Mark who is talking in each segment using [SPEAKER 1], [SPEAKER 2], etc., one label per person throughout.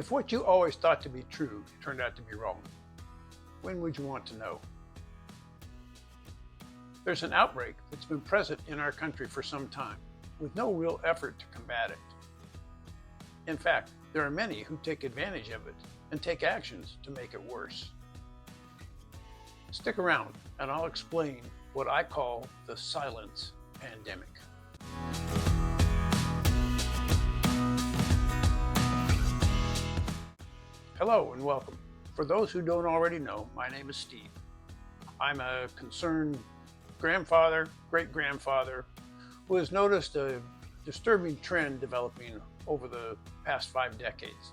[SPEAKER 1] If what you always thought to be true turned out to be wrong, when would you want to know? There's an outbreak that's been present in our country for some time, with no real effort to combat it. In fact, there are many who take advantage of it and take actions to make it worse. Stick around and I'll explain what I call the silence pandemic. Hello and welcome. For those who don't already know, my name is Steve. I'm a concerned grandfather, great-grandfather, who has noticed a disturbing trend developing over the past 5 decades.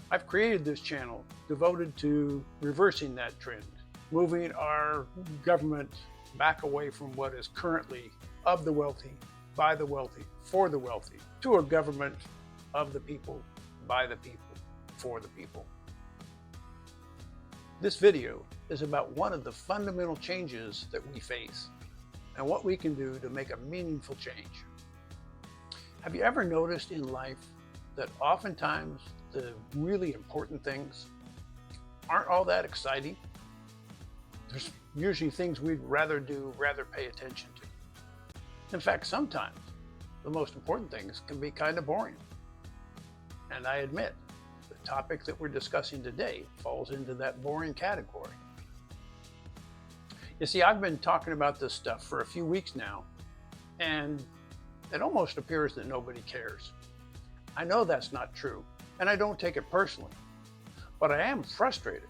[SPEAKER 1] I've created this channel devoted to reversing that trend, moving our government back away from what is currently of the wealthy, by the wealthy, for the wealthy, to a government of the people, by the people, for the people. This video is about one of the fundamental changes that we face and what we can do to make a meaningful change. Have you ever noticed in life that oftentimes the really important things aren't all that exciting? There's usually things we'd rather do, rather pay attention to. In fact, sometimes the most important things can be kind of boring. And I admit, the topic that we're discussing today falls into that boring category. You see, I've been talking about this stuff for a few weeks now, and it almost appears that nobody cares. I know that's not true, and I don't take it personally, but I am frustrated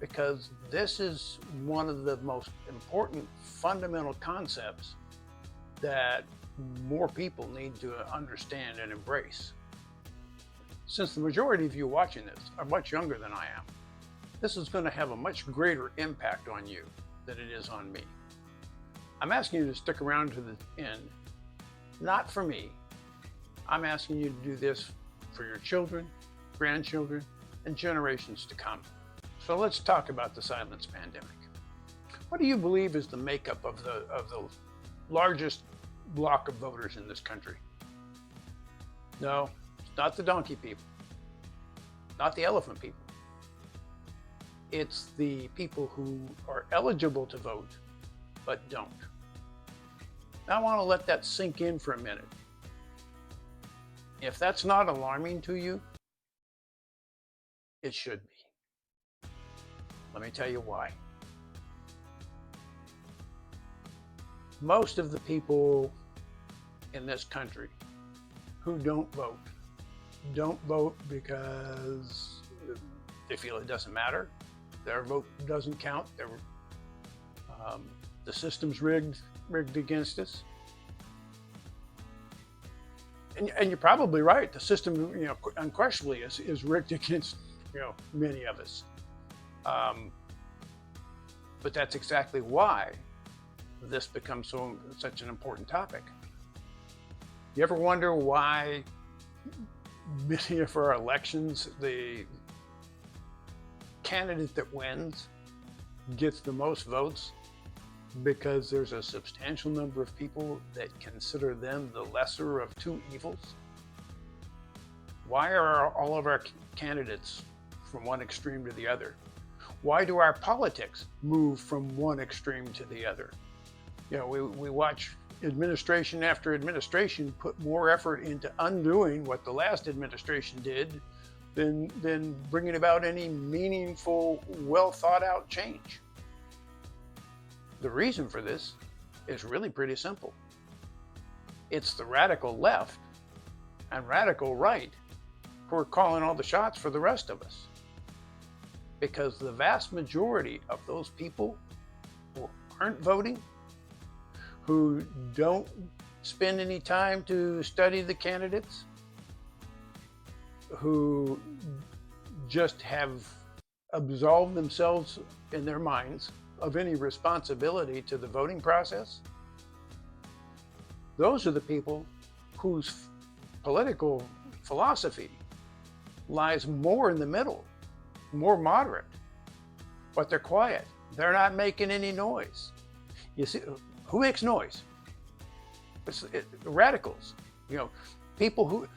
[SPEAKER 1] because this is one of the most important fundamental concepts that more people need to understand and embrace. Since the majority of you watching this are much younger than I am, this is going to have a much greater impact on you than it is on me. I'm asking you to stick around to the end, not for me. I'm asking you to do this for your children, grandchildren, and generations to come. So let's talk about the silence pandemic. What do you believe is the makeup of the largest block of voters in this country? No, it's not the donkey people, not the elephant people. It's the people who are eligible to vote, but don't. Now I want to let that sink in for a minute. If that's not alarming to you, it should be. Let me tell you why. Most of the people in this country who don't vote because they feel it doesn't matter. Their vote doesn't count. The system's rigged against us. And you're probably right. The system, unquestionably is rigged against, many of us. But that's exactly why this becomes such an important topic. You ever wonder why many of our elections, the candidate that wins gets the most votes? Because there's a substantial number of people that consider them the lesser of two evils? Why are all of our candidates from one extreme to the other? Why do our politics move from one extreme to the other? We watch administration after administration put more effort into undoing what the last administration did than bringing about any meaningful, well thought out change. The reason for this is really pretty simple. It's the radical left and radical right who are calling all the shots for the rest of us. Because the vast majority of those people who aren't voting, who don't spend any time to study the candidates, who just have absolved themselves in their minds of any responsibility to the voting process, those are the people whose political philosophy lies more in the middle, more moderate, but they're quiet. They're not making any noise. You see, who makes noise? It's radicals. People who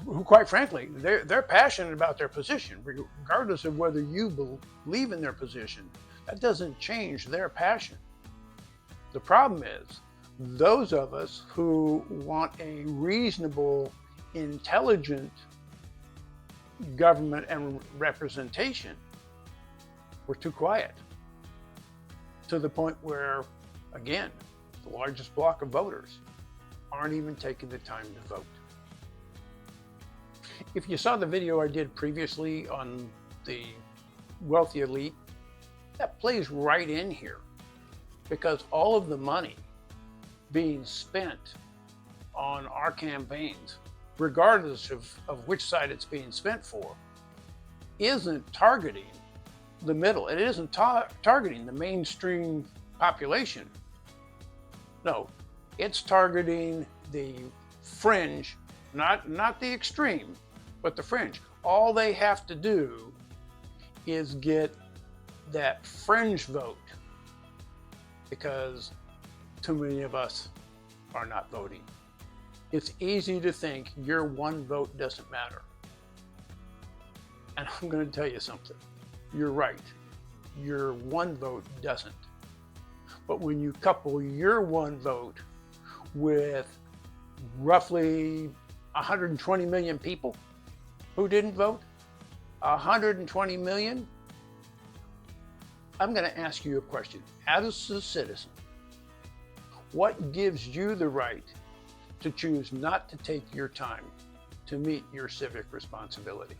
[SPEAKER 1] who quite frankly, they're passionate about their position, regardless of whether you believe in their position. That doesn't change their passion. The problem is those of us who want a reasonable, intelligent government and representation, we're too quiet, to the point where, again, the largest block of voters aren't even taking the time to vote. If you saw the video I did previously on the wealthy elite, that plays right in here, because all of the money being spent on our campaigns, regardless of which side it's being spent for, isn't targeting the middle. It isn't targeting the mainstream population. No, it's targeting the fringe, not the extreme, but the fringe. All they have to do is get that fringe vote, because too many of us are not voting. It's easy to think your one vote doesn't matter. And I'm going to tell you something. You're right. Your one vote doesn't. But when you couple your one vote with roughly 120 million people who didn't vote, 120 million, I'm going to ask you a question. As a citizen, what gives you the right to choose not to take your time to meet your civic responsibility?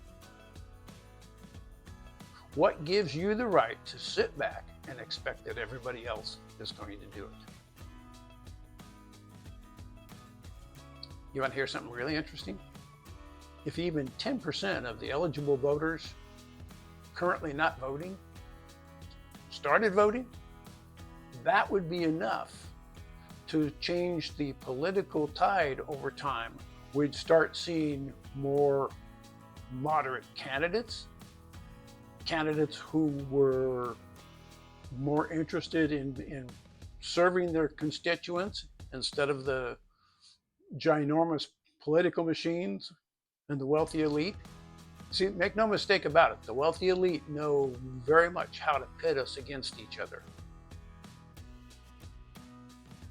[SPEAKER 1] What gives you the right to sit back and expect that everybody else is going to do it? You want to hear something really interesting? If even 10% of the eligible voters currently not voting started voting, that would be enough to change the political tide over time. We'd start seeing more moderate candidates who were more interested in serving their constituents instead of the ginormous political machines and the wealthy elite. See, make no mistake about it, the wealthy elite know very much how to pit us against each other.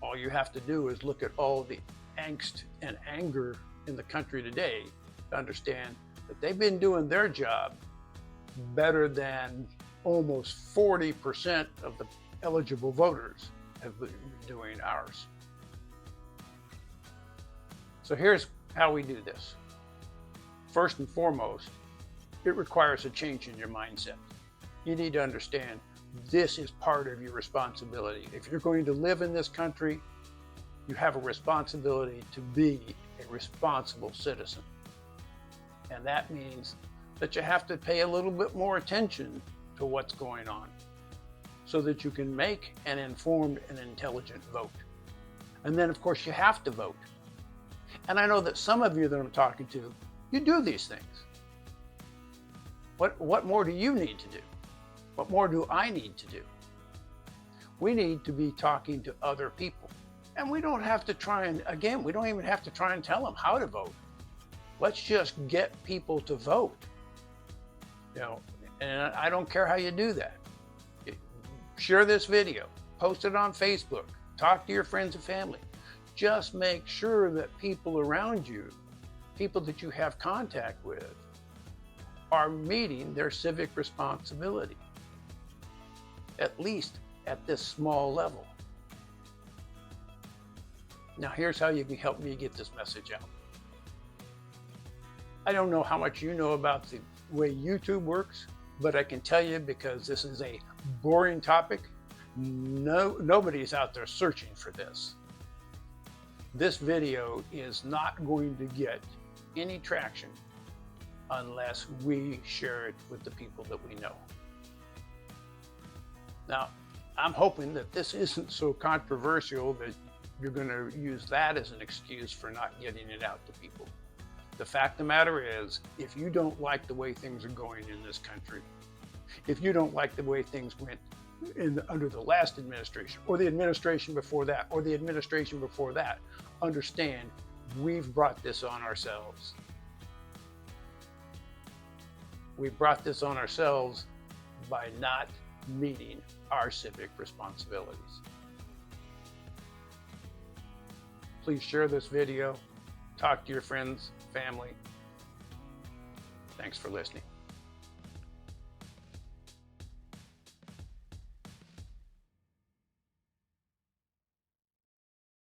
[SPEAKER 1] All you have to do is look at all the angst and anger in the country today to understand that they've been doing their job better than almost 40% of the eligible voters have been doing ours. So here's how we do this. First and foremost, it requires a change in your mindset. You need to understand this is part of your responsibility. If you're going to live in this country, you have a responsibility to be a responsible citizen. And that means that you have to pay a little bit more attention to what's going on so that you can make an informed and intelligent vote. And then, of course, you have to vote. And I know that some of you that I'm talking to, you do these things. What more do you need to do? What more do I need to do? We need to be talking to other people. And we don't have to try and, again, we don't even have to try and tell them how to vote. Let's just get people to vote. You know, and I don't care how you do that. Share this video, post it on Facebook, talk to your friends and family. Just make sure that people around you, people that you have contact with, are meeting their civic responsibility, at least at this small level. Now, here's how you can help me get this message out. I don't know how much you know about the way YouTube works, but I can tell you, because this is a boring topic, nobody's out there searching for this. This video is not going to get any traction unless we share it with the people that we know. Now, I'm hoping that this isn't so controversial that you're going to use that as an excuse for not getting it out to people. The fact of the matter is, if you don't like the way things are going in this country, if you don't like the way things went under the last administration, or the administration before that, or the administration before that, understand we've brought this on ourselves. We brought this on ourselves by not meeting our civic responsibilities. Please share this video, talk to your friends, family. Thanks for listening.